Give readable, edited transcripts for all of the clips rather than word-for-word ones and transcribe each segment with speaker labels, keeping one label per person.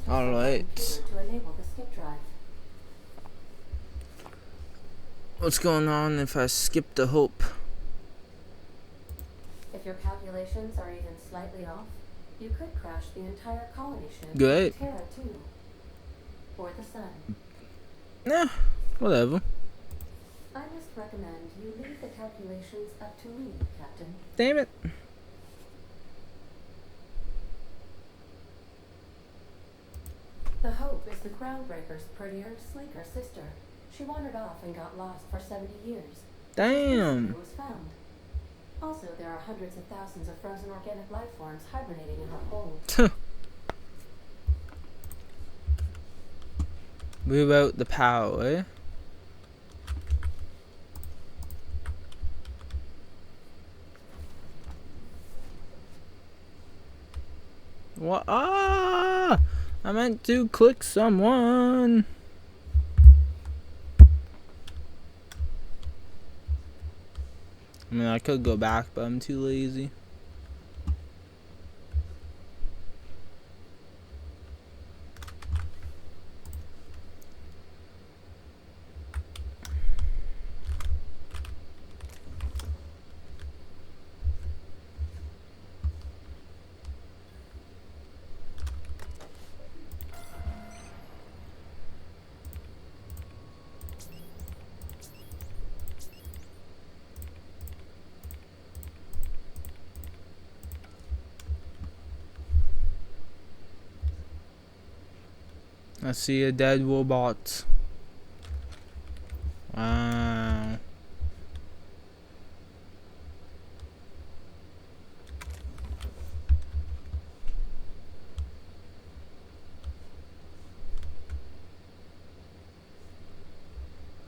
Speaker 1: All right.
Speaker 2: To enable the skip drive.
Speaker 1: What's going on if I skip the hope?
Speaker 2: If your calculations are even slightly off, you could crash the entire colony ship.
Speaker 1: Great.
Speaker 2: Terra 2. Or the sun.
Speaker 1: Nah, whatever.
Speaker 2: I must recommend you leave the calculations up to me, Captain.
Speaker 1: Damn it.
Speaker 2: The Hope is the Groundbreaker's prettier, sleeker sister. She wandered off and got lost for 70 years.
Speaker 1: Damn.
Speaker 2: It was found. Also, there are hundreds of thousands of frozen organic life forms hibernating in her hold.
Speaker 1: Move out the power, eh? What? Ah! I meant to click someone. I mean, I could go back, but I'm too lazy. I see a dead robot. Wow.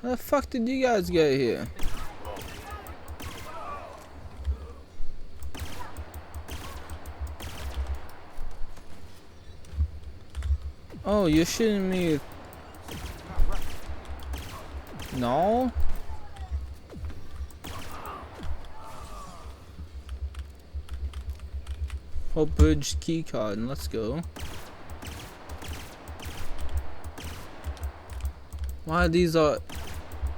Speaker 1: How the fuck did you guys get here? Oh, you're shooting me. No? Hope Bridge keycard, and let's go. Why these are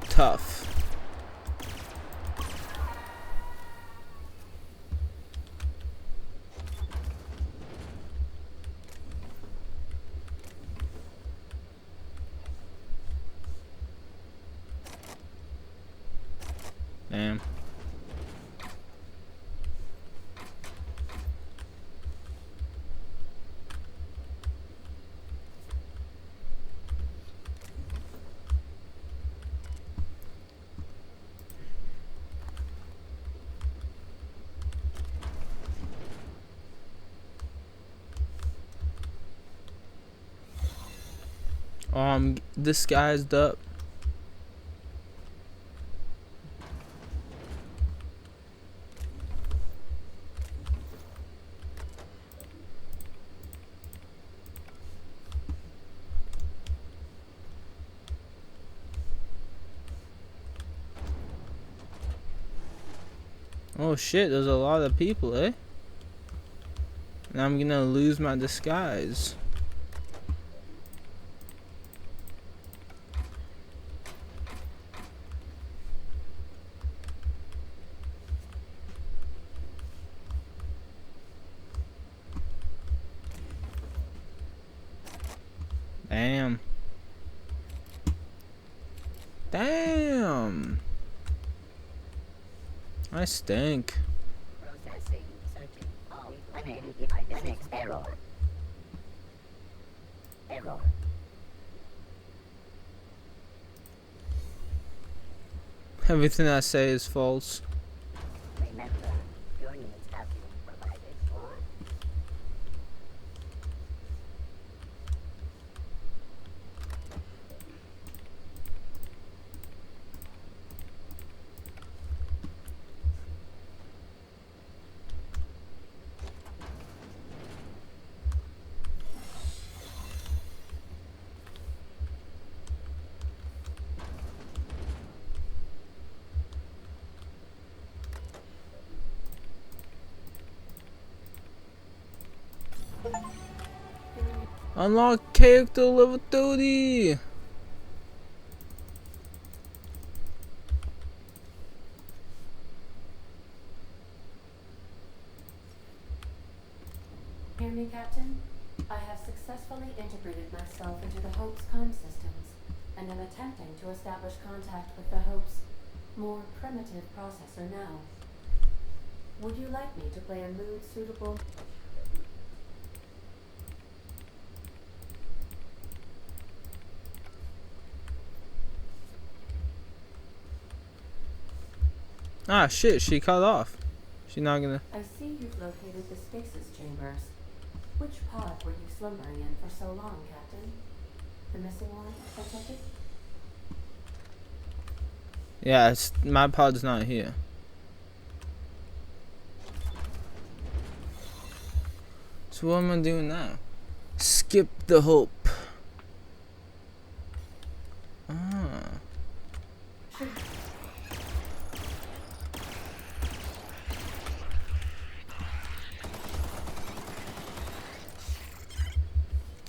Speaker 1: tough? Damn. Disguised up. Oh shit, there's a lot of people, eh? And I'm gonna lose my disguise. Damn. Damn. I stink.
Speaker 3: Processing. Searching. All unable identics error. Error.
Speaker 1: Everything I say is false.
Speaker 3: Remember, your needs have been provided for.
Speaker 1: Unlock character level 30.
Speaker 2: Hear me, Captain? I have successfully integrated myself into the Hope's comm systems, and am attempting to establish contact with the Hope's more primitive processor now. Would you like me to play a mood suitable?
Speaker 1: Ah, shit, she cut off. She's not gonna.
Speaker 2: I see you've located the stasis chambers. Which pod were you slumbering in for so long, Captain? The missing one, I take it?
Speaker 1: Yeah, my pod's not here. So what am I doing now? Skip the Hope. Ah.
Speaker 2: Should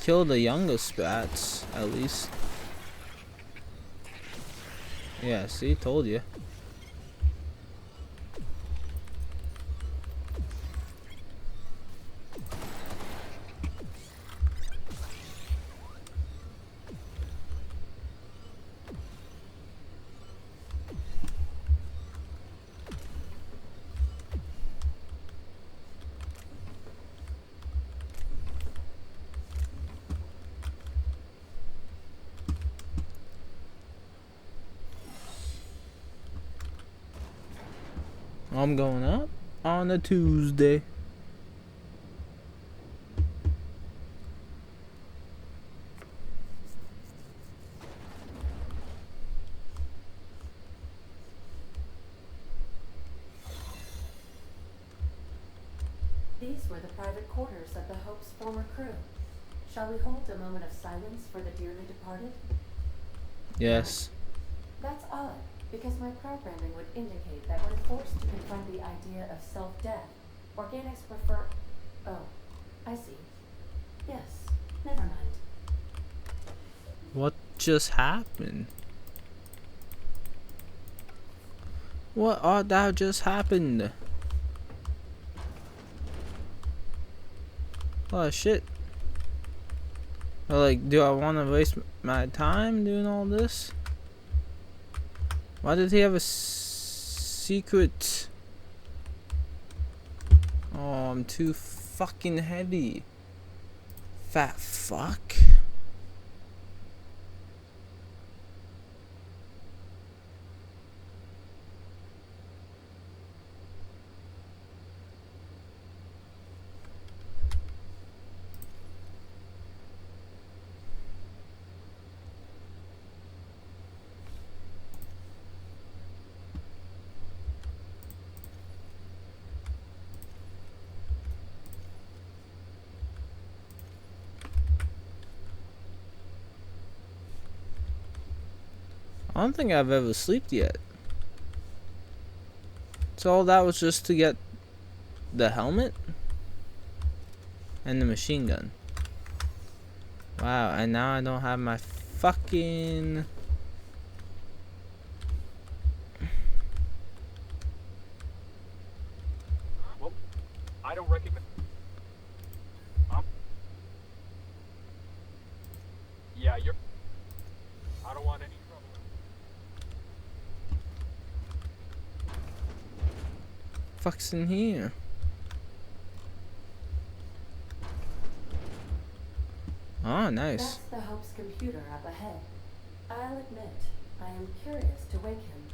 Speaker 1: Kill the younger spats, at least. Yeah, see, told you. I'm going up on a Tuesday.
Speaker 2: These were the private quarters of the Hope's former crew. Shall we hold a moment of silence for the dearly departed?
Speaker 1: Yes.
Speaker 2: That's odd, because my programming would indicate that when forced to confront the idea of self-death, organics prefer... Oh, I see. Yes, never mind.
Speaker 1: What just happened? What ought thou just happened? Oh shit. Like, do I want to waste my time doing all this? Why did he have a secret? Oh, I'm too fucking heavy. Fat fuck. I don't think I've ever slept yet. So all that was just to get the helmet and the machine gun. Wow, and now I don't have my fucking...
Speaker 4: Well, I don't recognize... Yeah, you're... I don't want any trouble.
Speaker 1: Fuck's in here? Oh, nice.
Speaker 2: That's the Hope's computer up ahead. I'll admit, I am curious to wake him.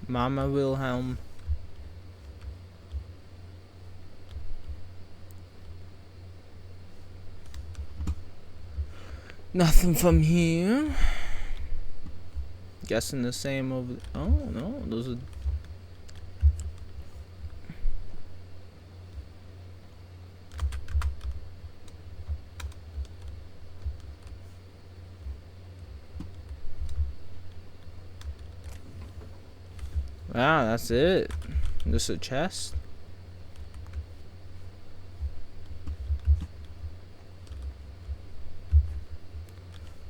Speaker 1: Mama Wilhelm. Nothing from here. Guessing the same over. Oh no, those are. Wow, that's it. Just a chest.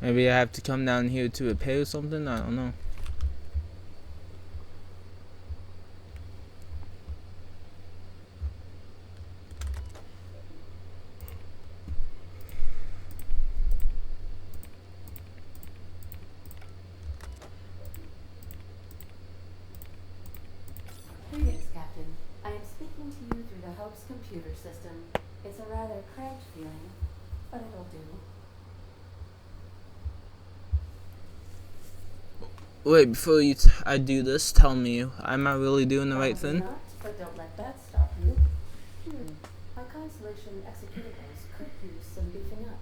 Speaker 1: Maybe I have to come down here to repair something. I don't know.
Speaker 2: Greetings, Captain. I am speaking to you through the Hope's computer system. It's a rather cramped feeling, but it'll do.
Speaker 1: Wait, before I do this, tell me, am I really doing the right
Speaker 2: Probably
Speaker 1: thing?
Speaker 2: not, but don't let that stop you. My Constellation executables could use some beefing up.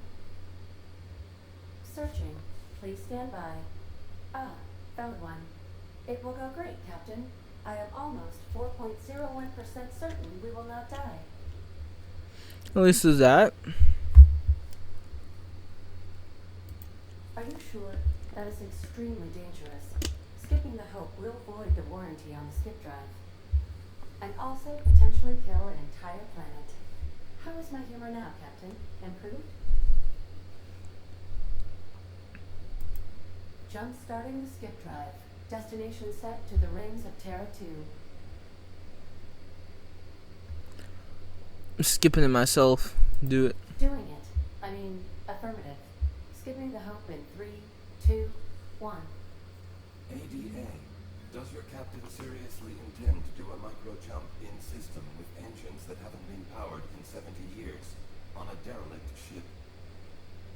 Speaker 2: Searching. Please stand by. Ah, found one. It will go great, Captain. I am almost 4.01% certain we will not die.
Speaker 1: At least is that.
Speaker 2: Are you sure? That is extremely dangerous. Skipping the Hope will void the warranty on the skip drive. And also potentially kill an entire planet. How is my humor now, Captain? Improved? Jump-starting the skip drive. Destination set to the rings of Terra 2.
Speaker 1: I'm skipping it myself. Do it.
Speaker 2: Doing it. I mean, affirmative. Skipping the Hope in 3, 2, 1.
Speaker 5: ADA, does your captain seriously intend to do a micro-jump in system with engines that haven't been powered in 70 years on a derelict ship?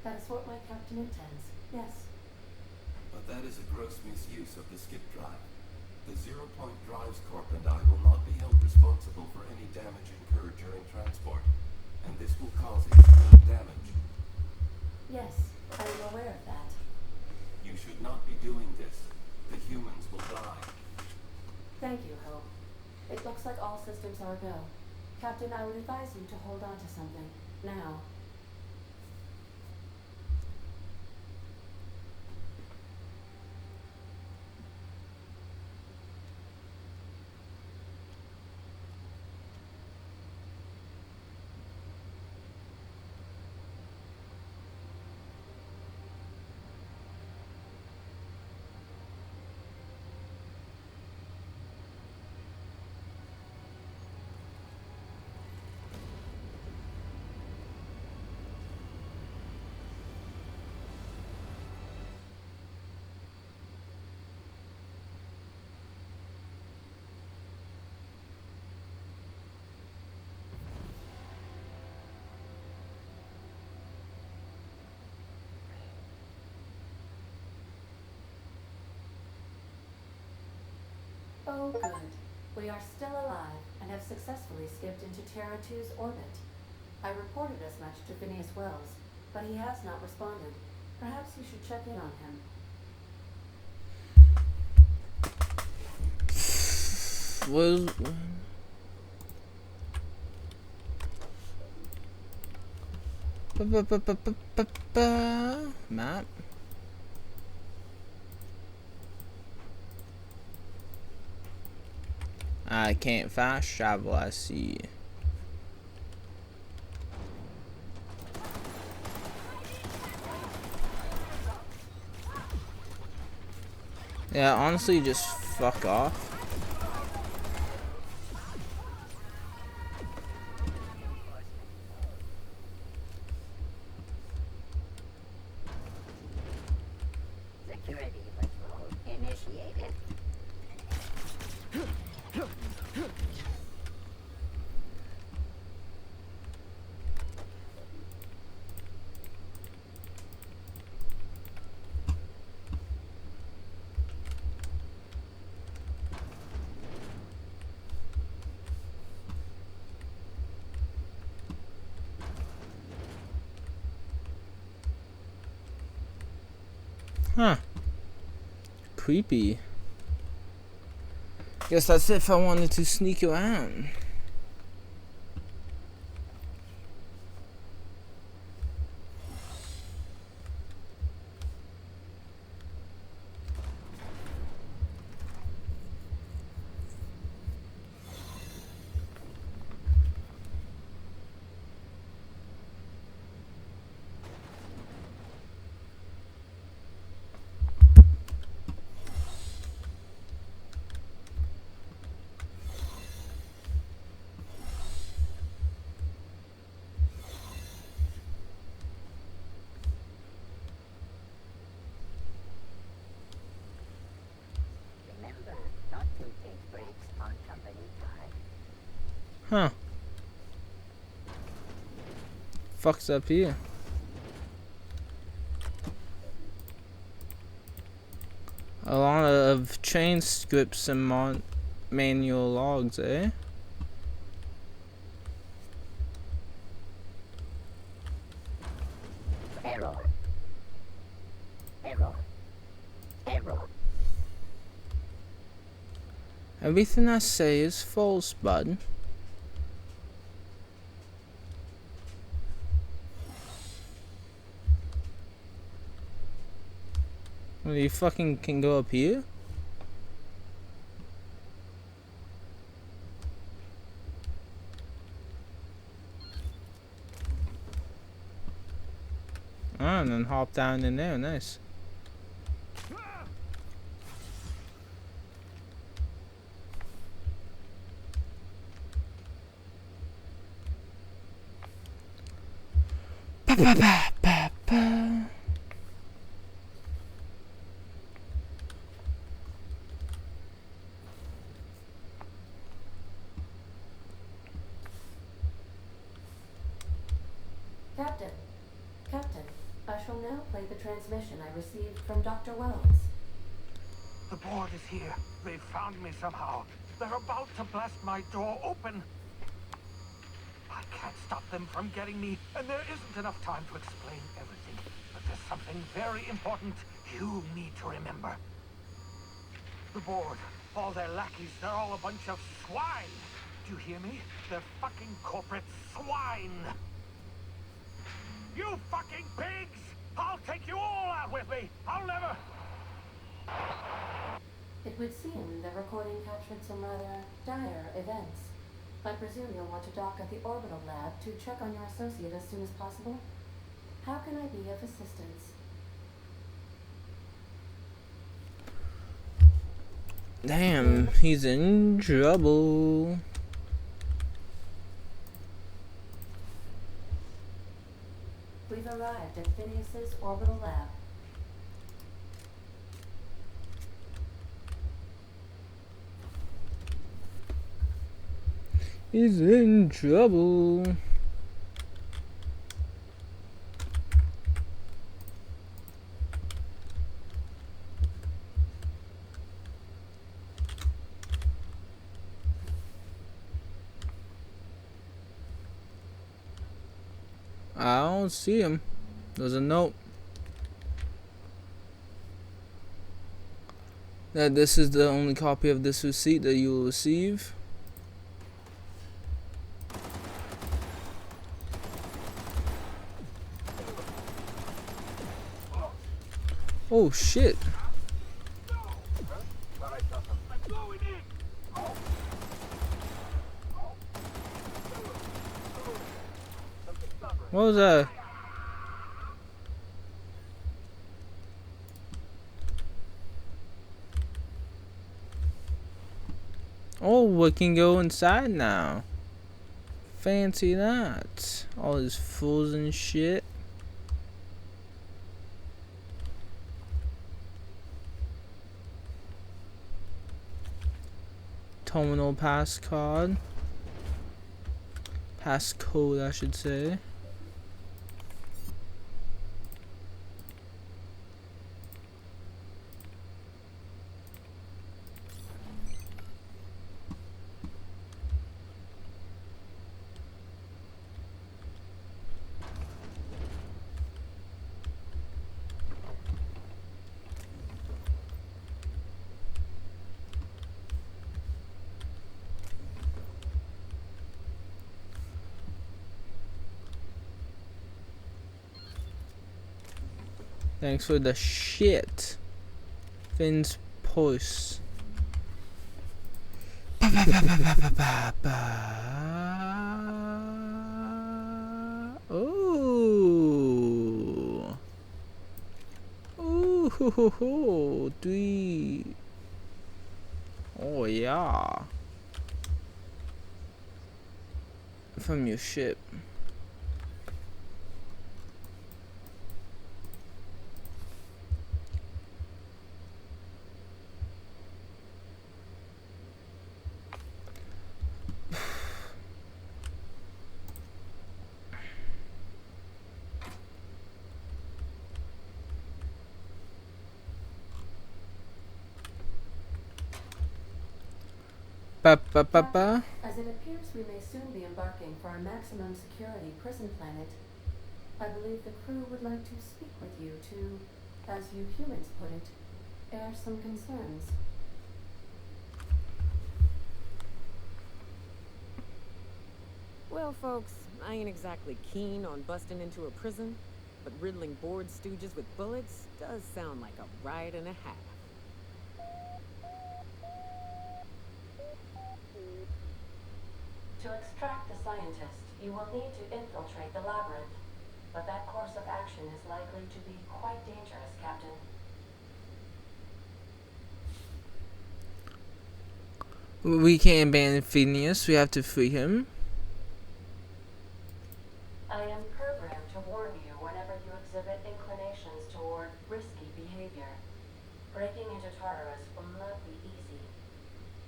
Speaker 2: That is what my captain intends. Yes.
Speaker 5: But that is a gross misuse of the skip drive. The Zero Point Drives Corp and I will not be held responsible for any damage incurred during transport, and this will cause extreme damage.
Speaker 2: Yes, I am aware of that.
Speaker 5: You should not be doing this. The humans will die.
Speaker 2: Thank you, Hope. It looks like all systems are go. Captain, I would advise you to hold on to something. Now. Oh, good. We are still alive and have successfully skipped into Terra 2's orbit. I reported as much to Phineas Wells, but he has not responded. Perhaps you should check in on him.
Speaker 1: Was map. I can't fast travel, I see. Yeah, honestly, just fuck off.
Speaker 3: Security patrol initiated.
Speaker 1: Huh. Creepy. Guess that's it if I wanted to sneak around. Huh. Fuck's up here? A lot of chain scripts and manual logs, eh?
Speaker 3: Error. Error. Error.
Speaker 1: Everything I say is false, bud. Well, you fucking can go up here? Ah, and then hop down in there, nice. Ba ba ba ba ba.
Speaker 2: Captain, I shall now play the transmission I received from Dr. Wells.
Speaker 6: The board is here. They found me somehow. They're about to blast my door open. I can't stop them from getting me, and there isn't enough time to explain everything. But there's something very important you need to remember. The board, all their lackeys, they're all a bunch of swine. Do you hear me? They're fucking corporate swine. You fucking pigs! I'll take you all out with me! I'll never...
Speaker 2: It would seem the recording captured some rather dire events. I presume you'll want to dock at the orbital lab to check on your associate as soon as possible. How can I be of assistance?
Speaker 1: Damn, he's in trouble.
Speaker 2: We've arrived at Phineas's orbital lab.
Speaker 1: He's in trouble. I don't see him. There's a note that this is the only copy of this receipt that you will receive. Oh shit. What was that? Oh, we can go inside now. Fancy that. All these fools and shit. Terminal passcode. Passcode, I should say. Thanks for the shit. Finn's post. Oh. Ooh, ho, ho, ho. Three. Oh yeah. From your ship. Ba ba ba ba.
Speaker 2: As it appears we may soon be embarking for our maximum security prison planet, I believe the crew would like to speak with you to, as you humans put it, air some concerns.
Speaker 7: Well, folks, I ain't exactly keen on busting into a prison, but riddling bored stooges with bullets does sound like a ride and a half.
Speaker 2: To extract the scientist, you will need to infiltrate the labyrinth, but that course of action is likely to be quite dangerous, Captain.
Speaker 1: We can't abandon Phineas. We have to free him.
Speaker 2: I am programmed to warn you whenever you exhibit inclinations toward risky behavior. Breaking into Tartarus will not be easy.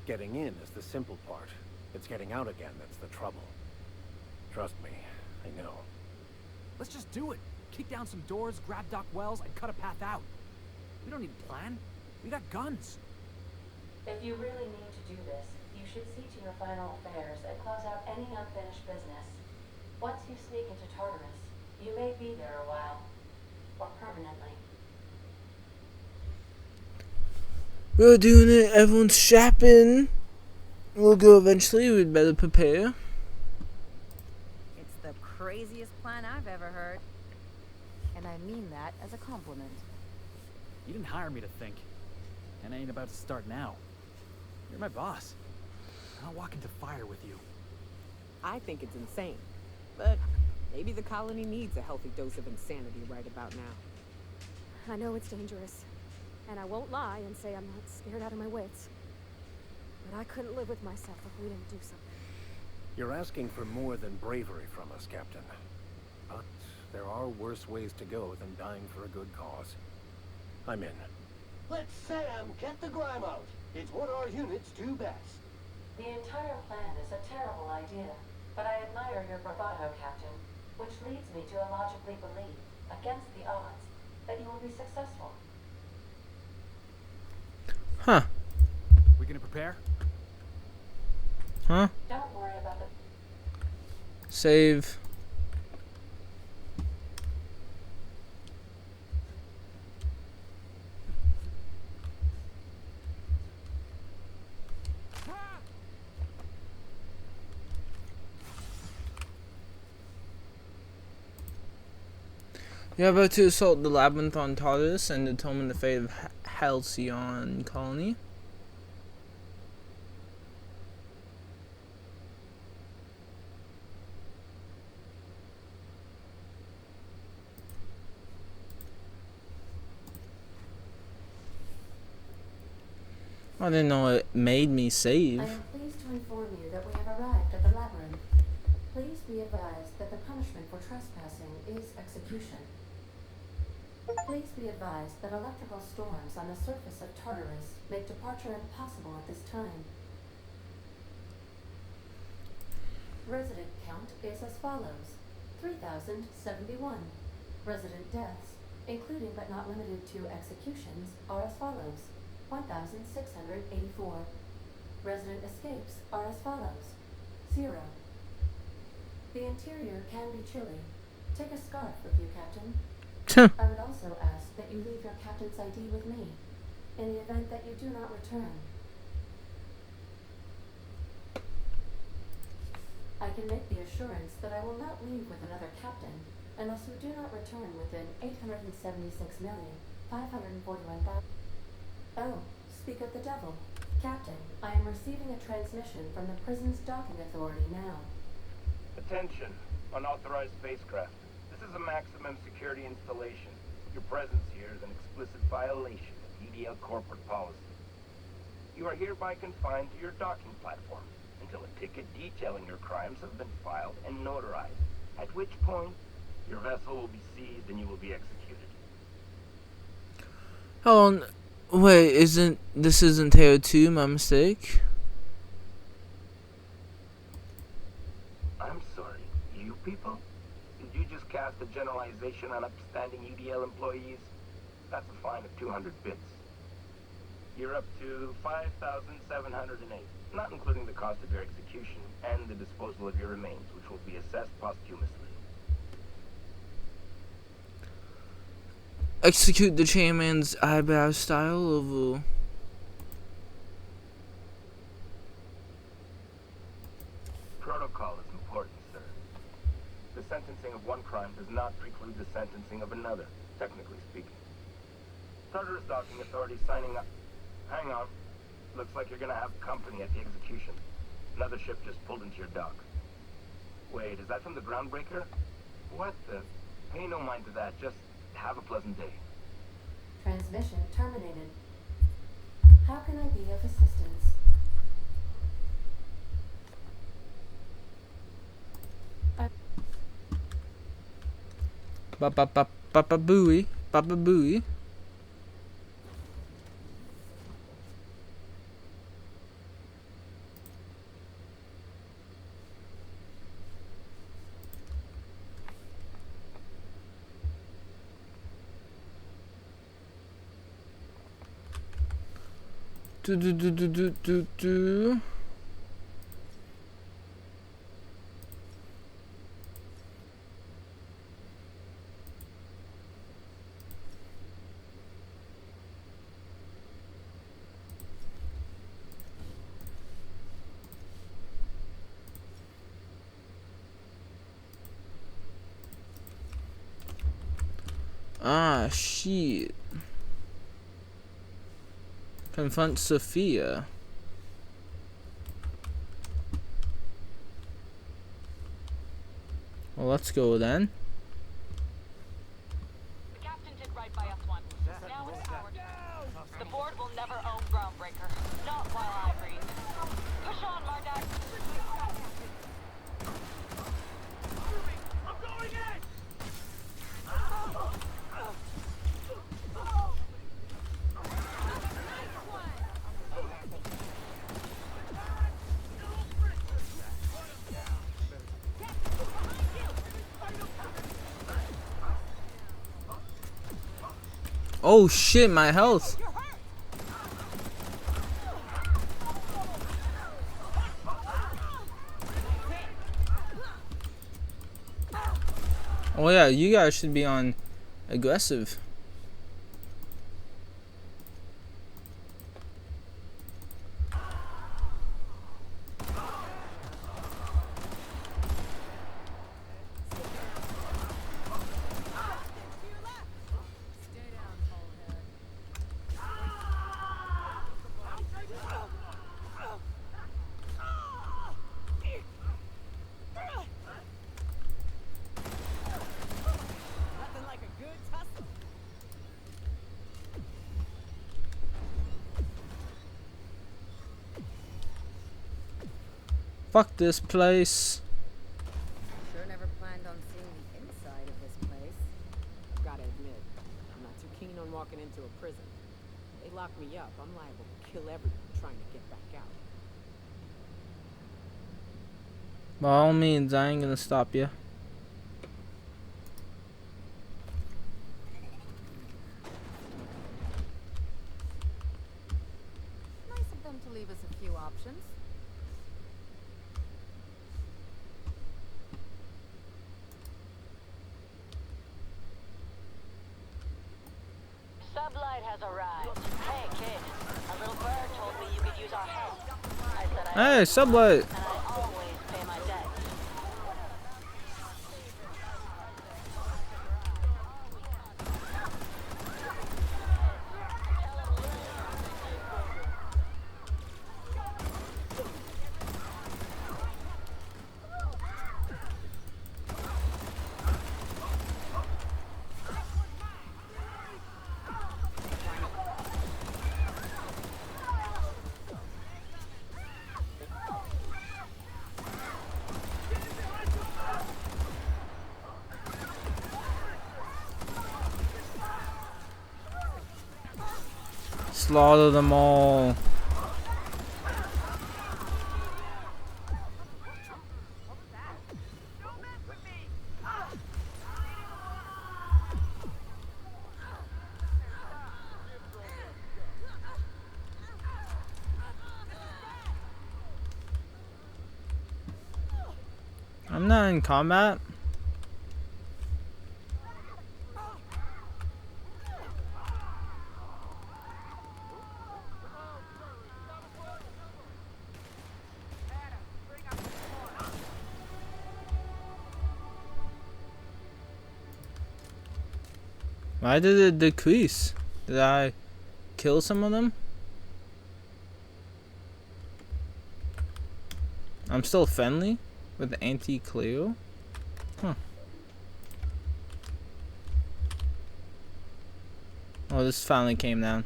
Speaker 8: Getting in is the simple part. It's getting out again that's the trouble. Trust me, I know.
Speaker 9: Let's just do it. Kick down some doors, grab Doc Wells, and cut a path out. We don't need a plan. We got guns.
Speaker 2: If you really need to do this, you should see to your final affairs and close out any unfinished business. Once you sneak into Tartarus, you may be there a while. Or permanently.
Speaker 1: We're doing it. Everyone's shopping. We'll go eventually. We'd better prepare.
Speaker 10: It's the craziest plan I've ever heard. And I mean that as a compliment.
Speaker 9: You didn't hire me to think. And I ain't about to start now. You're my boss. I'll walk into fire with you.
Speaker 7: I think it's insane, but maybe the colony needs a healthy dose of insanity right about now.
Speaker 11: I know it's dangerous, and I won't lie and say I'm not scared out of my wits. But I couldn't live with myself if we didn't do something.
Speaker 8: You're asking for more than bravery from us, Captain. But there are worse ways to go than dying for a good cause. I'm in.
Speaker 12: Let Sam get the grime out. It's what our units do best.
Speaker 2: The entire plan is a terrible idea, but I admire your bravado, Captain, which leads me to illogically believe, against the odds, that you will be successful.
Speaker 1: Huh.
Speaker 9: We gonna prepare?
Speaker 1: Huh?
Speaker 2: Don't worry about the...
Speaker 1: Save. You're about to assault the labyrinth on Tartarus and determine the fate of Halcyon colony. I didn't know it made me save.
Speaker 2: I am pleased to inform you that we have arrived at the labyrinth. Please be advised that the punishment for trespassing is execution. Please be advised that electrical storms on the surface of Tartarus make departure impossible at this time. Resident count is as follows: 3,071. Resident deaths, including but not limited to executions, are as follows: 1,684. Resident escapes are as follows: 0. The interior can be chilly. Take a scarf with you, Captain. I would also ask that you leave your captain's ID with me, in the event that you do not return. I can make the assurance that I will not leave with another captain unless you do not return within 876,541,000. Oh, speak of the devil. Captain, I am receiving a transmission from the prison's docking authority now.
Speaker 13: Attention, unauthorized spacecraft. This is a maximum security installation. Your presence here is an explicit violation of UDL corporate policy. You are hereby confined to your docking platform until a ticket detailing your crimes have been filed and notarized, at which point your vessel will be seized and you will be executed.
Speaker 1: Hold on. Wait, this isn't Terra 2, my mistake?
Speaker 13: I'm sorry, you people? Did you just cast a generalization on upstanding UDL employees? That's a fine of 200 bits. You're up to 5,708, not including the cost of your execution and the disposal of your remains, which will be assessed posthumously.
Speaker 1: Execute the chairman's eyebrow style of
Speaker 13: Protocol is important, sir. The sentencing of one crime does not preclude the sentencing of another, technically speaking. Tartarus docking authority signing up. Hang on. Looks like you're gonna have company at the execution. Another ship just pulled into your dock. Wait, is that from the Groundbreaker? What the? Pay no mind to that. Just have a pleasant day.
Speaker 2: Transmission terminated. How can I be of assistance?
Speaker 1: Papa Booey. Papa Booey. Do. Ah, shit. Confront Sophia. Well, let's go then.
Speaker 14: The captain did right by us once. Now it's our turn. The board will never own Groundbreaker. Not while I breathe. Push on, Mardak.
Speaker 6: I'm going in!
Speaker 1: Oh shit, my health. Oh yeah, you guys should be on aggressive. Fuck this place.
Speaker 10: Sure never planned on seeing the inside of this place.
Speaker 7: I've gotta admit, I'm not too keen on walking into a prison. They lock me up, I'm liable to kill everyone trying to get back out.
Speaker 1: By all means, I ain't gonna stop you.
Speaker 10: Nice of them to leave us a few options.
Speaker 14: Sublight has arrived. Hey, kid. A little bird told me you could use our help. I said
Speaker 1: Hey, Sublight.
Speaker 14: and I always pay my debts.
Speaker 1: Slaughter them all. I'm not in combat. Why did it decrease? Did I kill some of them? I'm still friendly with anti-Cleo? Huh. Oh, this finally came down.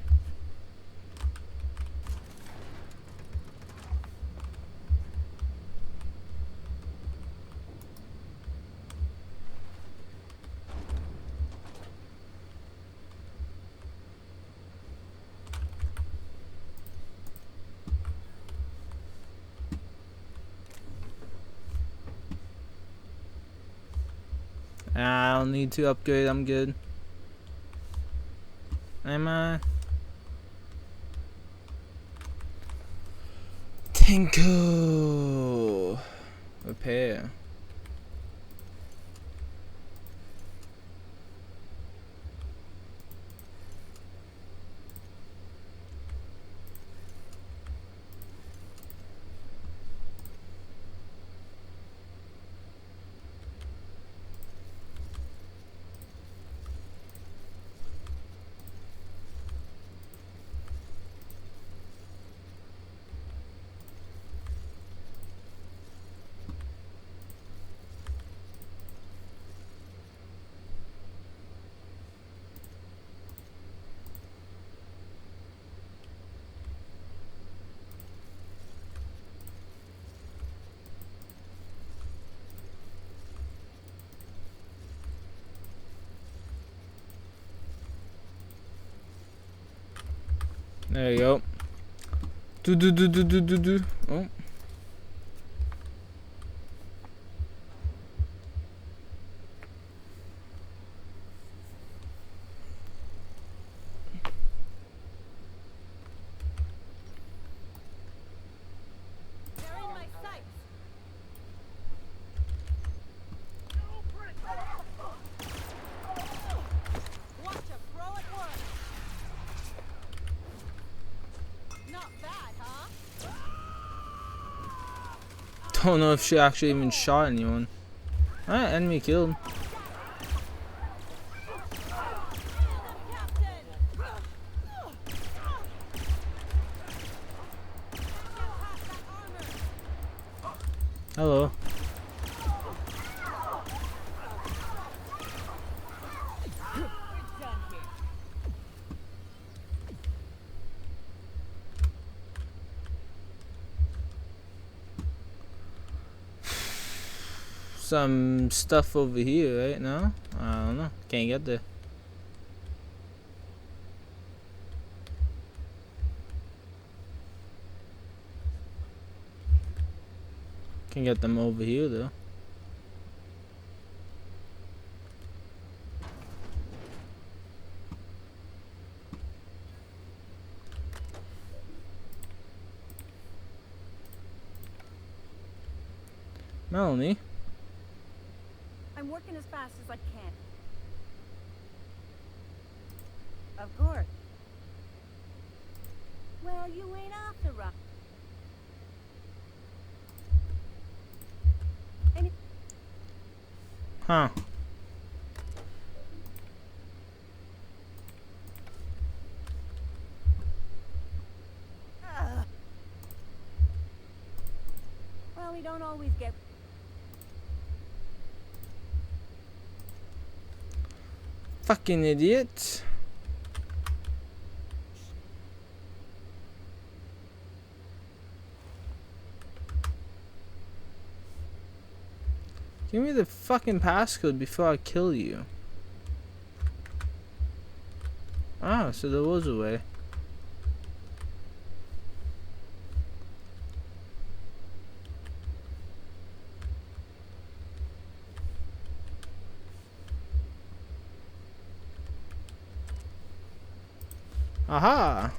Speaker 1: I don't need to upgrade, I'm good. Am I? Tenko! Repair. There you go. Do. Oh. Don't know if she actually even shot anyone. Alright, enemy killed. Hello. Some stuff over here right now. I don't know. Can't get there. Can get them over here though. Melanie.
Speaker 10: I'm working as fast as I can. Of course. Well, you ain't off the rock.
Speaker 1: Huh.
Speaker 10: Well, we don't always get...
Speaker 1: Fucking idiot. Give me the fucking passcode before I kill you. Ah, so there was a way. Aha!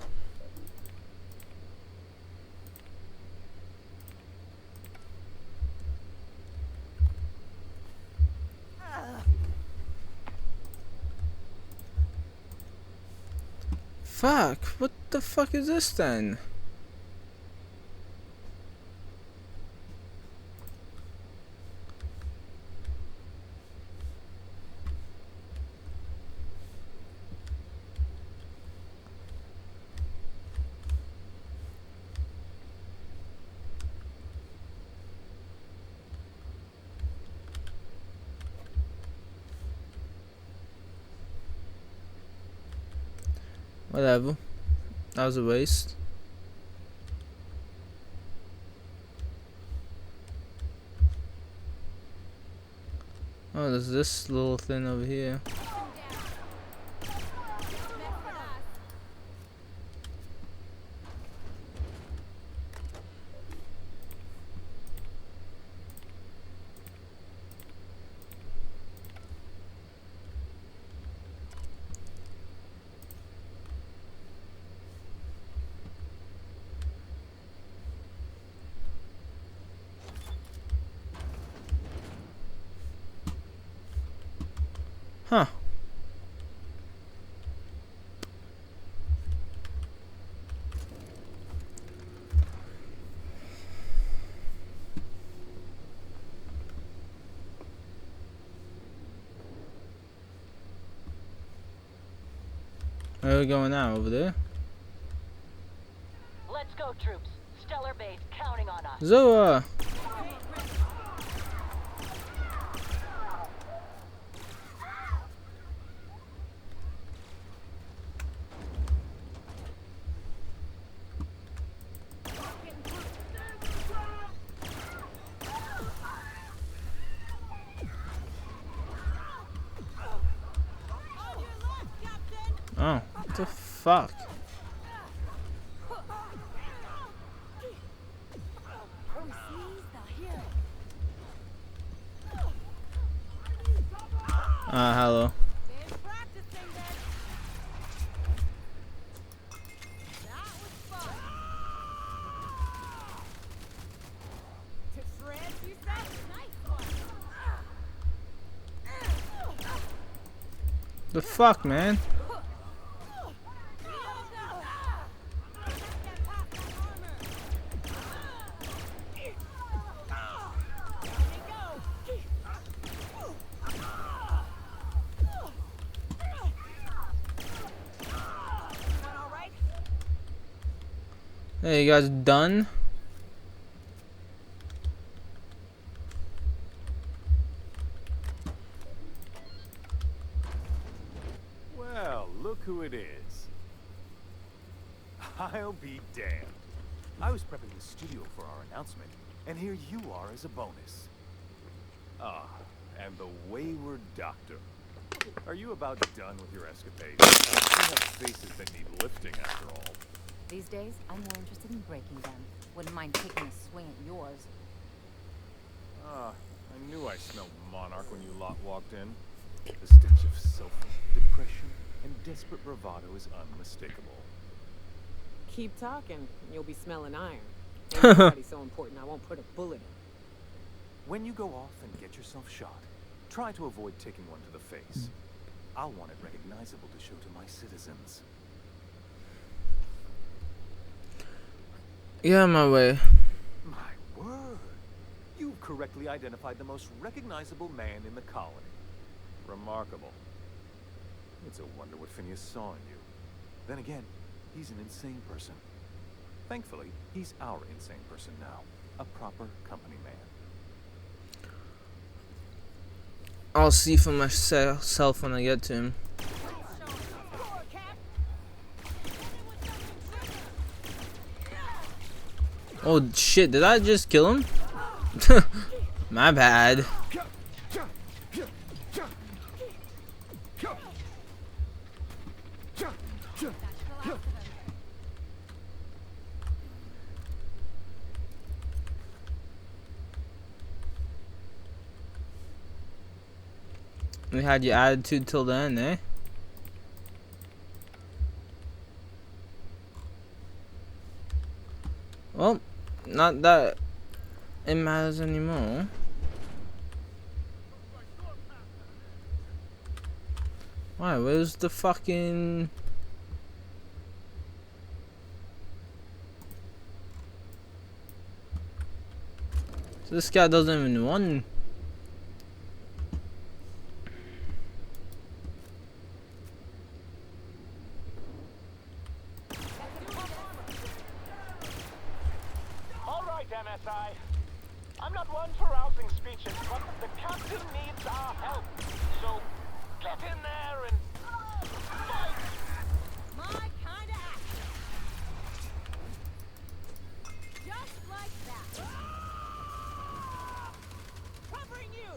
Speaker 1: fuck? What the fuck is this then? Whatever. That was a waste. Oh, there's this little thing over here. Huh. Where are we going now? Over there?
Speaker 14: Let's go, troops. Stellar Base counting on us.
Speaker 1: Zoa! Oh, what the fuck? Hello. The fuck, man? Hey, you guys done?
Speaker 8: Well, look who it is. I'll be damned. I was prepping the studio for our announcement, and here you are as a bonus. Ah, and the wayward doctor. Are you about done with your escapades? You have faces that need lifting after all.
Speaker 10: These days, I'm more interested in breaking them. Wouldn't mind taking a swing at yours.
Speaker 8: Ah, I knew I smelled Monarch when you lot walked in. The stench of sulfur, depression, and desperate bravado is unmistakable.
Speaker 7: Keep talking, you'll be smelling iron. Ain't nobody so important I won't put a bullet in.
Speaker 8: When you go off and get yourself shot, try to avoid taking one to the face. I'll want it recognizable to show to my citizens.
Speaker 1: Yeah, my way.
Speaker 8: My word! You've correctly identified the most recognizable man in the colony. Remarkable. It's a wonder what Phineas saw in you. Then again, he's an insane person. Thankfully, he's our insane person now. A proper company man.
Speaker 1: I'll see for myself when I get to him. Oh shit, did I just kill him? My bad. We had your attitude till then, eh? Well, not that it matters anymore. Why? Where's the fucking... So this guy doesn't even want.
Speaker 6: All right, MSI. I'm not one for rousing speeches, but the captain needs our help. So get in there and fight.
Speaker 10: My kind of action. Just like that. Covering you.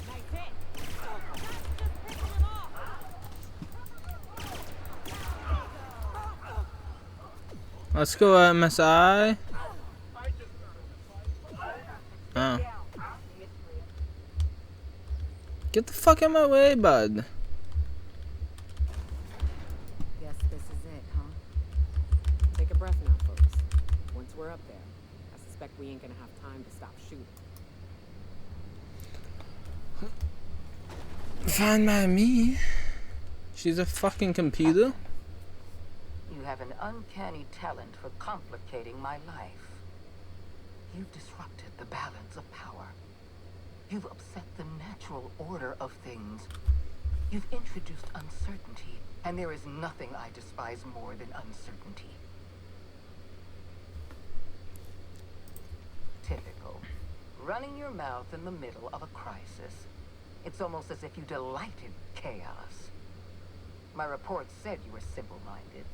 Speaker 10: Nice hit. That's just picking him off.
Speaker 1: Let's go, MSI. Oh. Get the fuck out of my way, bud.
Speaker 7: Guess this is it, huh? Take a breath now, folks. Once we're up there, I suspect we ain't gonna have time to stop shooting.
Speaker 1: Fine by me. She's a fucking computer.
Speaker 15: You have an uncanny talent for complicating my life. You've disrupted the balance of power. You've upset the natural order of things. You've introduced uncertainty, and there is nothing I despise more than uncertainty. Typical. Running your mouth in the middle of a crisis. It's almost as if you delighted chaos. My reports said you were simple-minded.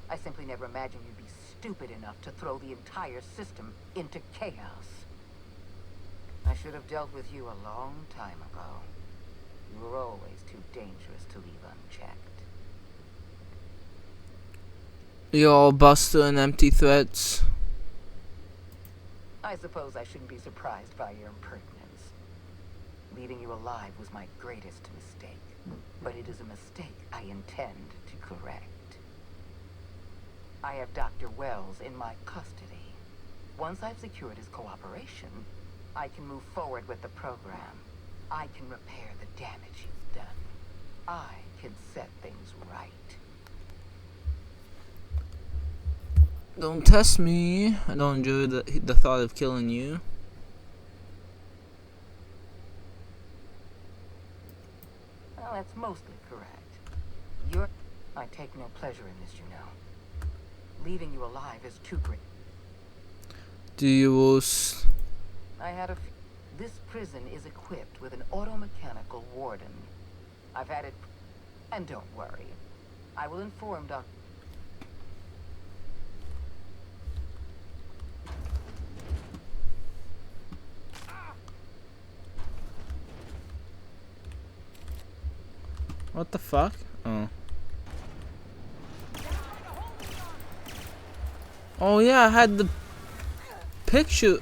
Speaker 15: I simply never imagined you'd be stupid enough to throw the entire system into chaos. I should have dealt with you a long time ago. You were always too dangerous to leave unchecked.
Speaker 1: You're all Buster and empty threats.
Speaker 15: I suppose I shouldn't be surprised by your impertinence. Leaving you alive was my greatest mistake, but it is a mistake I intend to correct. I have Dr. Wells in my custody. Once I've secured his cooperation, I can move forward with the program. I can repair the damage he's done. I can set things right.
Speaker 1: Don't test me. I don't enjoy the thought of killing you.
Speaker 15: Well, that's mostly correct. I take no pleasure in this, you know. Leaving you alive is too great.
Speaker 1: Do you
Speaker 15: I had this prison is equipped with an automechanical warden. I've had it, and don't worry. I will inform Dr.
Speaker 1: What the fuck? Oh. Oh yeah, I had the picture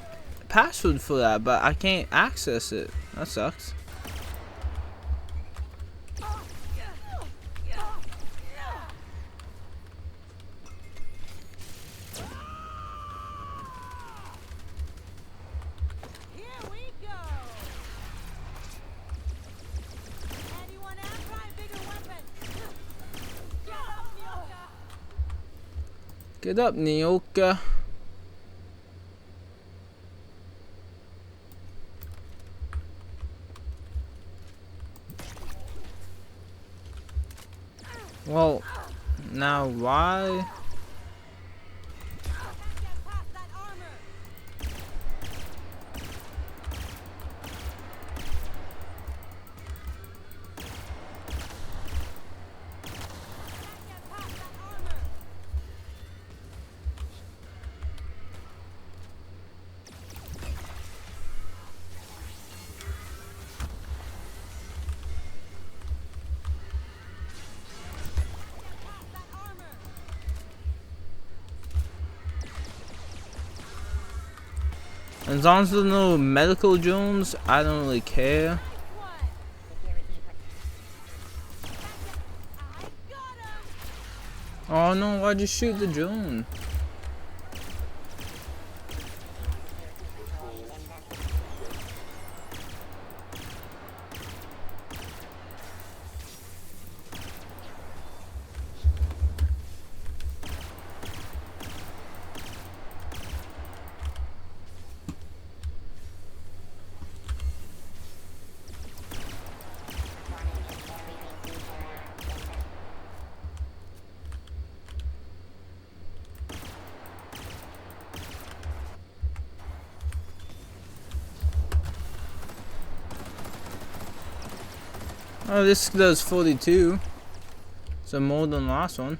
Speaker 1: password for that, but I can't access it. That sucks. Get up, Nyoka. Well, now why? As long as there's no medical drones, I don't really care. Oh no, why'd you shoot the drone? Oh, this does 42. So more than the last one.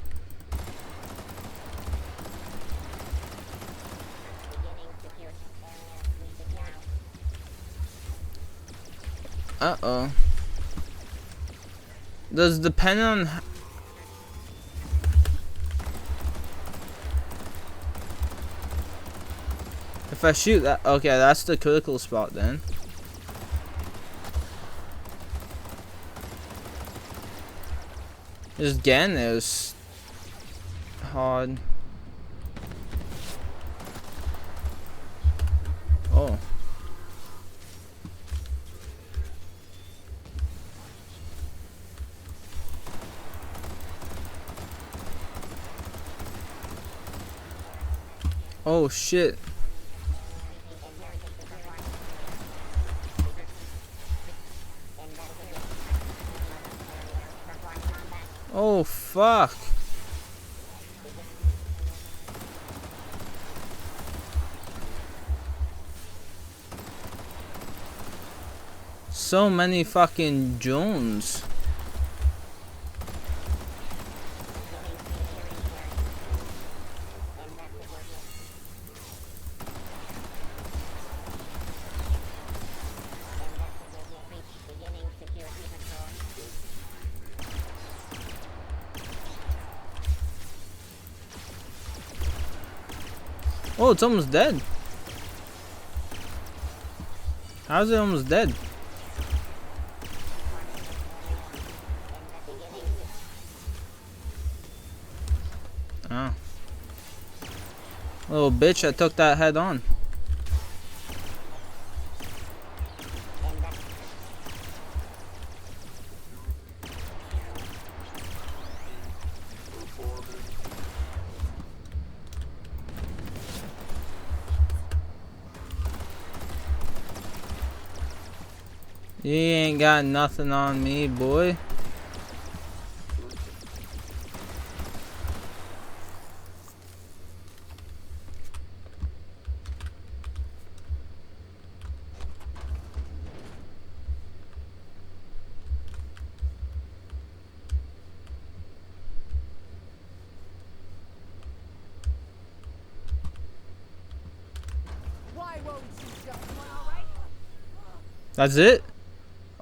Speaker 1: Uh-oh. Does it depend on... If I shoot that... Okay, that's the critical spot then. Just getting there is hard. Oh. Oh shit. Oh fuck. So many fucking drones. Oh, it's almost dead. How's it almost dead? Oh. Little bitch, I took that head on. You ain't got nothing on me, boy.
Speaker 7: Why won't you shut one, all right?
Speaker 1: That's it?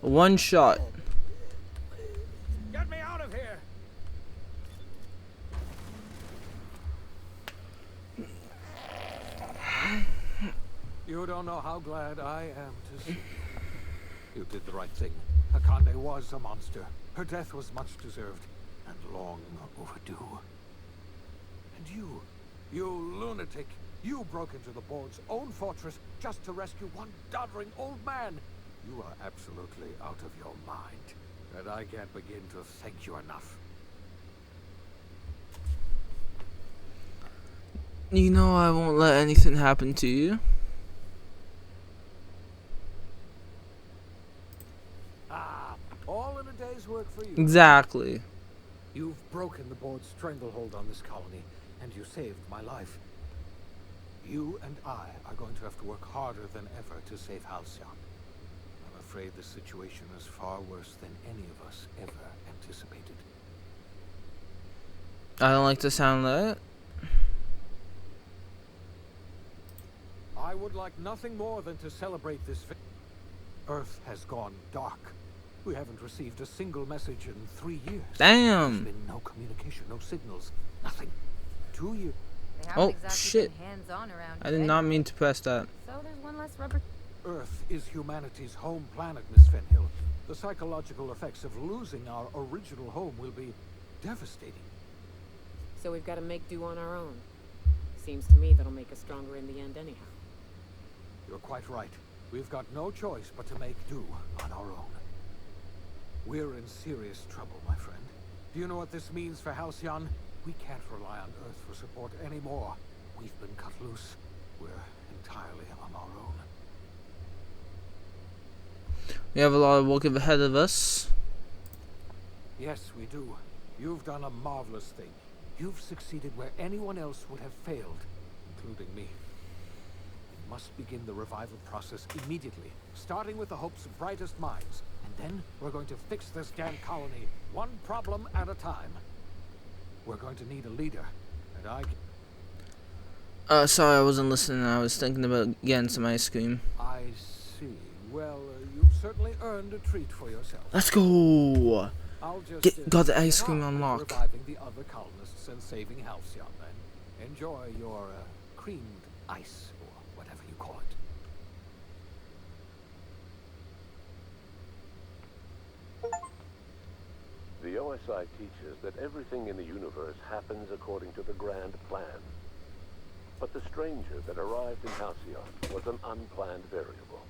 Speaker 1: One shot.
Speaker 6: Get me out of here! You don't know how glad I am to see you. You did the right thing. Akande was a monster. Her death was much deserved and long overdue. And you lunatic, you broke into the board's own fortress just to rescue one doddering old man. You are absolutely out of your mind, and I can't begin to thank you enough.
Speaker 1: You know I won't let anything happen to you.
Speaker 6: Ah, all in a day's work for you.
Speaker 1: Exactly.
Speaker 6: You've broken the board's stranglehold on this colony, and you saved my life. You and I are going to have to work harder than ever to save Halcyon. I'm afraid the situation is far worse than any of us ever anticipated.
Speaker 1: I don't like the sound of that.
Speaker 6: I would like nothing more than to celebrate this Earth has gone dark. We haven't received a single message in 3 years.
Speaker 1: Damn.
Speaker 6: There's been no communication, no signals, nothing. 2 years.
Speaker 1: Oh shit. I did not mean to press that.
Speaker 10: So there's one less rubber.
Speaker 6: Earth is humanity's home planet, Miss Fenhill. The psychological effects of losing our original home will be devastating.
Speaker 7: So we've got to make do on our own. Seems to me that'll make us stronger in the end anyhow.
Speaker 6: You're quite right. We've got no choice but to make do on our own. We're in serious trouble, my friend. Do you know what this means for Halcyon? We can't rely on Earth for support anymore. We've been cut loose. We're entirely on our own.
Speaker 1: We have a lot of work ahead of us.
Speaker 6: Yes, we do. You've done a marvelous thing. You've succeeded where anyone else would have failed, including me. We must begin the revival process immediately, starting with the Hope's brightest minds, And then we're going to fix this damn colony, one problem at a time. We're going to need a leader, and
Speaker 1: sorry, I wasn't listening. I was thinking about getting some ice cream.
Speaker 6: I see. Well, you've certainly earned a treat for yourself.
Speaker 1: Let's go!
Speaker 6: I'll just,
Speaker 1: Got the ice
Speaker 6: get
Speaker 1: cream
Speaker 6: on with
Speaker 1: unlocked.
Speaker 6: reviving the other colonists and saving Halcyon, then. Enjoy your creamed ice, or whatever you call it.
Speaker 16: The OSI teaches that everything in the universe happens according to the grand plan. But the stranger that arrived in Halcyon was an unplanned variable.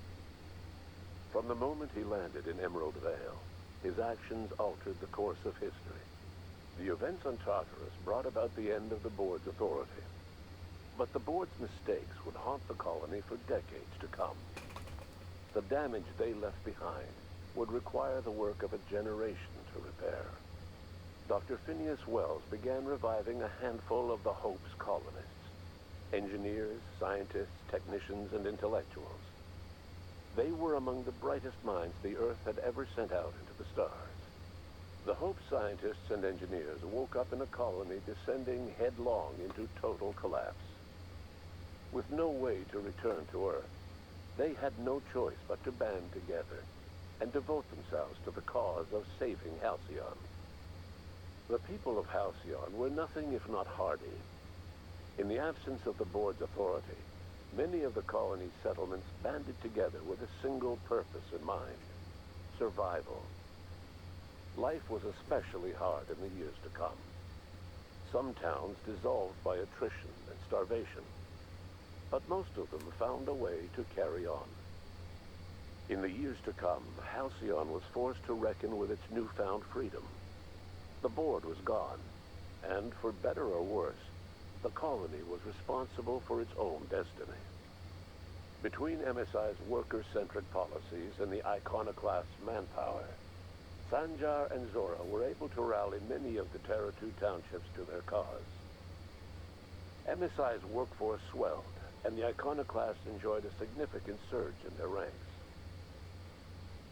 Speaker 16: From the moment he landed in Emerald Vale, his actions altered the course of history. The events on Tartarus brought about the end of the board's authority. But the board's mistakes would haunt the colony for decades to come. The damage they left behind would require the work of a generation to repair. Dr. Phineas Wells began reviving a handful of the Hope's colonists. Engineers, scientists, technicians, and intellectuals. They were among the brightest minds the Earth had ever sent out into the stars. The Hope scientists and engineers woke up in a colony descending headlong into total collapse. With no way to return to Earth, they had no choice but to band together and devote themselves to the cause of saving Halcyon. The people of Halcyon were nothing if not hardy. In the absence of the board's authority, many of the colony's settlements banded together with a single purpose in mind: survival. Life was especially hard in the years to come. Some towns dissolved by attrition and starvation, but most of them found a way to carry on. In the years to come, Halcyon was forced to reckon with its newfound freedom. The board was gone, and for better or worse, the colony was responsible for its own destiny. Between MSI's worker-centric policies and the iconoclast's manpower, Sanjar and Zora were able to rally many of the Terra 2 townships to their cause. MSI's workforce swelled, and the iconoclasts enjoyed a significant surge in their ranks.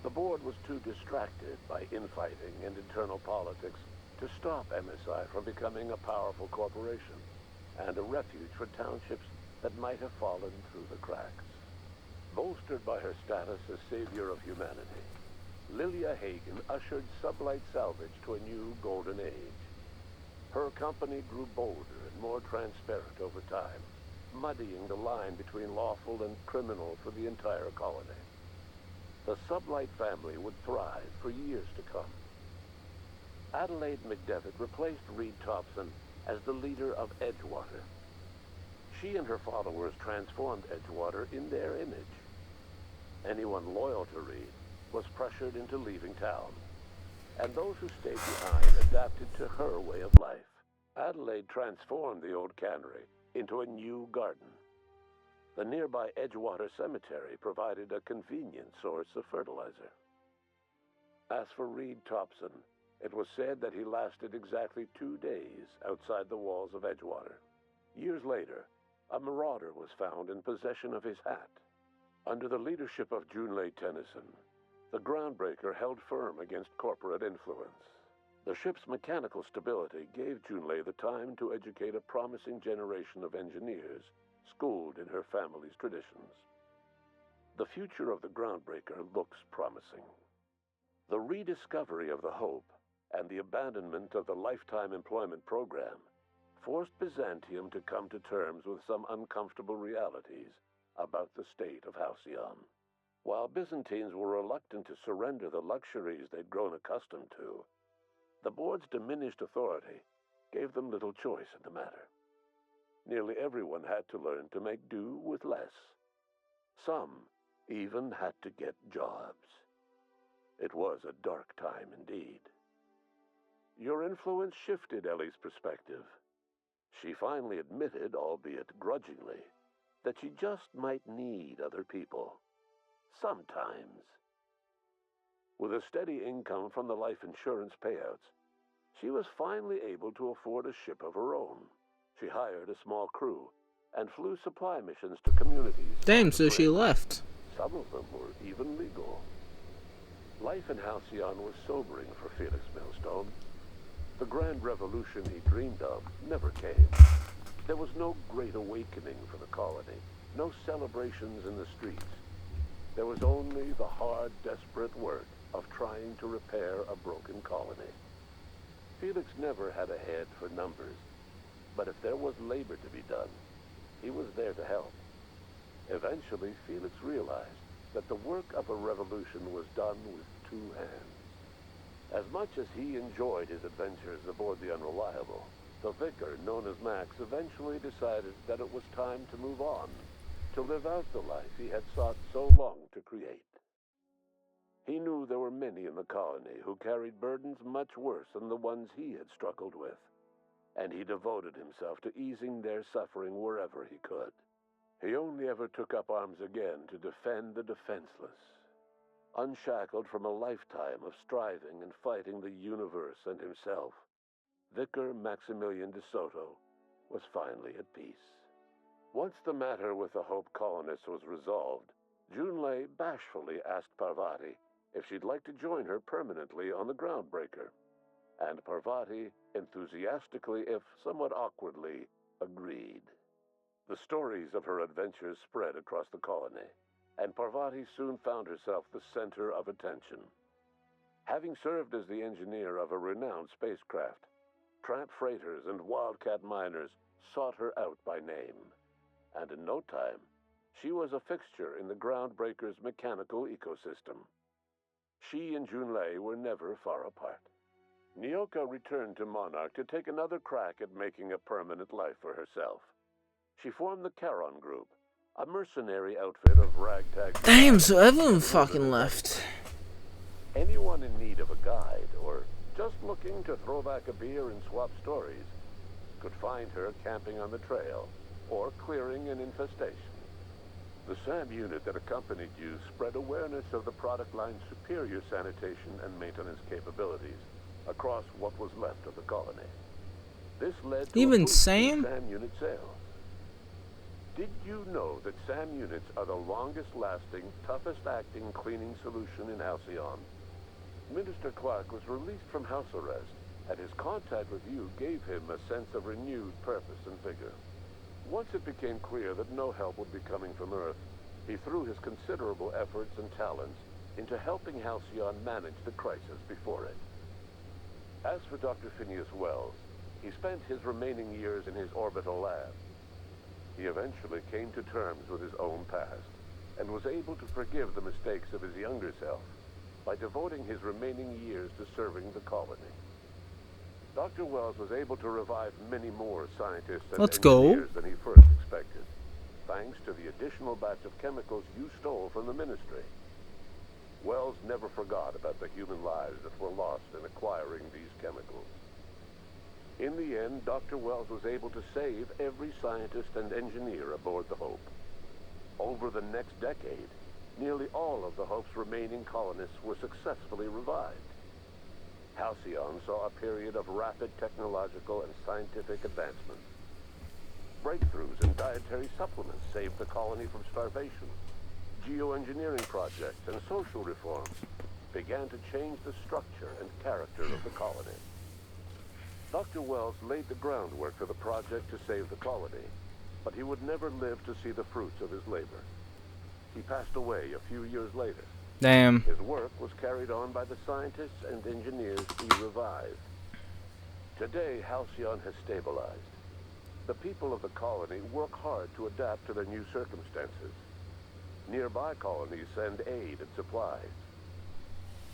Speaker 16: The board was too distracted by infighting and internal politics to stop MSI from becoming a powerful corporation and a refuge for townships that might have fallen through the cracks. Bolstered by her status as savior of humanity, Lilia Hagen ushered Sublight Salvage to a new golden age. Her company grew bolder and more transparent over time, muddying the line between lawful and criminal for the entire colony. The Sublight family would thrive for years to come. Adelaide McDevitt replaced Reed Thompson as the leader of Edgewater. She and her followers transformed Edgewater in their image. Anyone loyal to Reed was pressured into leaving town, and those who stayed behind adapted to her way of life. Adelaide transformed the old cannery into a new garden. The nearby Edgewater Cemetery provided a convenient source of fertilizer. As for Reed Thompson, it was said that he lasted exactly 2 days outside the walls of Edgewater. Years later, a marauder was found in possession of his hat. Under the leadership of Junlei Tennyson, the Groundbreaker held firm against corporate influence. The ship's mechanical stability gave Junlei the time to educate a promising generation of engineers schooled in her family's traditions. The future of the Groundbreaker looks promising. The rediscovery of the Hope and the abandonment of the Lifetime Employment Program forced Byzantium to come to terms with some uncomfortable realities about the state of Halcyon. While Byzantines were reluctant to surrender the luxuries they'd grown accustomed to, the board's diminished authority gave them little choice in the matter. Nearly everyone had to learn to make do with less. Some even had to get jobs. It was a dark time indeed. Your influence shifted Ellie's perspective. She finally admitted, albeit grudgingly, that she just might need other people. Sometimes. With a steady income from the life insurance payouts, she was finally able to afford a ship of her own. She hired a small crew and flew supply missions to communities.
Speaker 1: Damn, so she left.
Speaker 16: Some of them were even legal. Life in Halcyon was sobering for Felix Millstone. The grand revolution he dreamed of never came. There was no great awakening for the colony, no celebrations in the streets. There was only the hard, desperate work of trying to repair a broken colony. Felix never had a head for numbers, but if there was labor to be done, he was there to help. Eventually, Felix realized that the work of a revolution was done with two hands. As much as he enjoyed his adventures aboard the Unreliable, the vicar, known as Max, eventually decided that it was time to move on, to live out the life he had sought so long to create. He knew there were many in the colony who carried burdens much worse than the ones he had struggled with, and he devoted himself to easing their suffering wherever he could. He only ever took up arms again to defend the defenseless. Unshackled from a lifetime of striving and fighting the universe and himself, Vicar Maximilian de Soto was finally at peace. Once the matter with the Hope colonists was resolved, Junlei bashfully asked Parvati if she'd like to join her permanently on the Groundbreaker, and Parvati enthusiastically, if somewhat awkwardly, agreed. The stories of her adventures spread across the colony, and Parvati soon found herself the center of attention. Having served as the engineer of a renowned spacecraft, tramp freighters and wildcat miners sought her out by name, and in no time, she was a fixture in the Groundbreaker's mechanical ecosystem. She and Junlei were never far apart. Nyoka returned to Monarch to take another crack at making a permanent life for herself. She formed the Charon Group, a mercenary outfit of ragtag...
Speaker 1: Damn, so everyone fucking left.
Speaker 16: Anyone in need of a guide, or just looking to throw back a beer and swap stories, could find her camping on the trail, or clearing an infestation. The SAM unit that accompanied you spread awareness of the product line's superior sanitation and maintenance capabilities across what was left of the colony. This led to
Speaker 1: even
Speaker 16: a boost in
Speaker 1: SAM?
Speaker 16: SAM unit sales. Did you know that SAM units are the longest-lasting, toughest-acting cleaning solution in Halcyon? Minister Clark was released from house arrest, and his contact with you gave him a sense of renewed purpose and vigor. Once it became clear that no help would be coming from Earth, he threw his considerable efforts and talents into helping Halcyon manage the crisis before it. As for Dr. Phineas Wells, he spent his remaining years in his orbital lab. He eventually came to terms with his own past, and was able to forgive the mistakes of his younger self by devoting his remaining years to serving the colony. Dr. Wells was able to revive many more scientists and engineers than he first expected, thanks to the additional batch of chemicals you stole from the Ministry. Wells never forgot about the human lives that were lost in acquiring these chemicals. In the end, Dr. Wells was able to save every scientist and engineer aboard the Hope. Over the next decade, nearly all of the Hope's remaining colonists were successfully revived. Halcyon saw a period of rapid technological and scientific advancement. Breakthroughs in dietary supplements saved the colony from starvation. Geoengineering projects and social reforms began to change the structure and character of the colony. Dr. Wells laid the groundwork for the project to save the colony, but he would never live to see the fruits of his labor. He passed away a few years later.
Speaker 1: Damn.
Speaker 16: His work was carried on by the scientists and engineers he revived. Today, Halcyon has stabilized. The people of the colony work hard to adapt to their new circumstances. Nearby colonies send aid and supplies.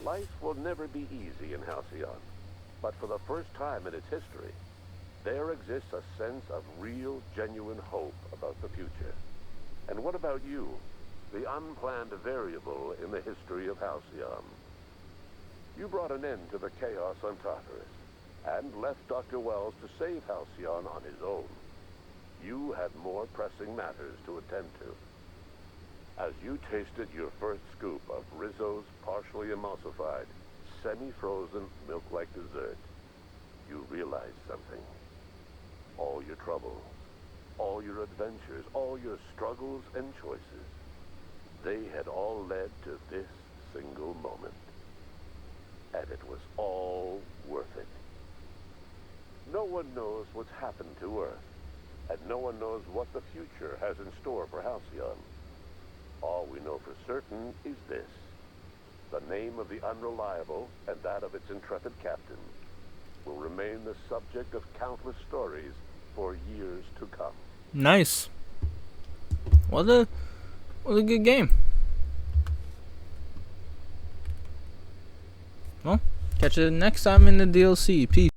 Speaker 16: Life will never be easy in Halcyon, but for the first time in its history, there exists a sense of real, genuine hope about the future. And what about you? The unplanned variable in the history of Halcyon. You brought an end to the chaos on Tartarus, and left Dr. Wells to save Halcyon on his own. You had more pressing matters to attend to. As you tasted your first scoop of Rizzo's partially emulsified, semi-frozen milk-like dessert, you realized something. All your trouble, all your adventures, all your struggles and choices, they had all led to this single moment. and it was all worth it. No one knows what's happened to Earth, and no one knows what the future has in store for Halcyon. All we know for certain is this: the name of the Unreliable and that of its intrepid captain will remain the subject of countless stories for years to come.
Speaker 1: Nice. What a good game. Well, catch you next time in the DLC. Peace.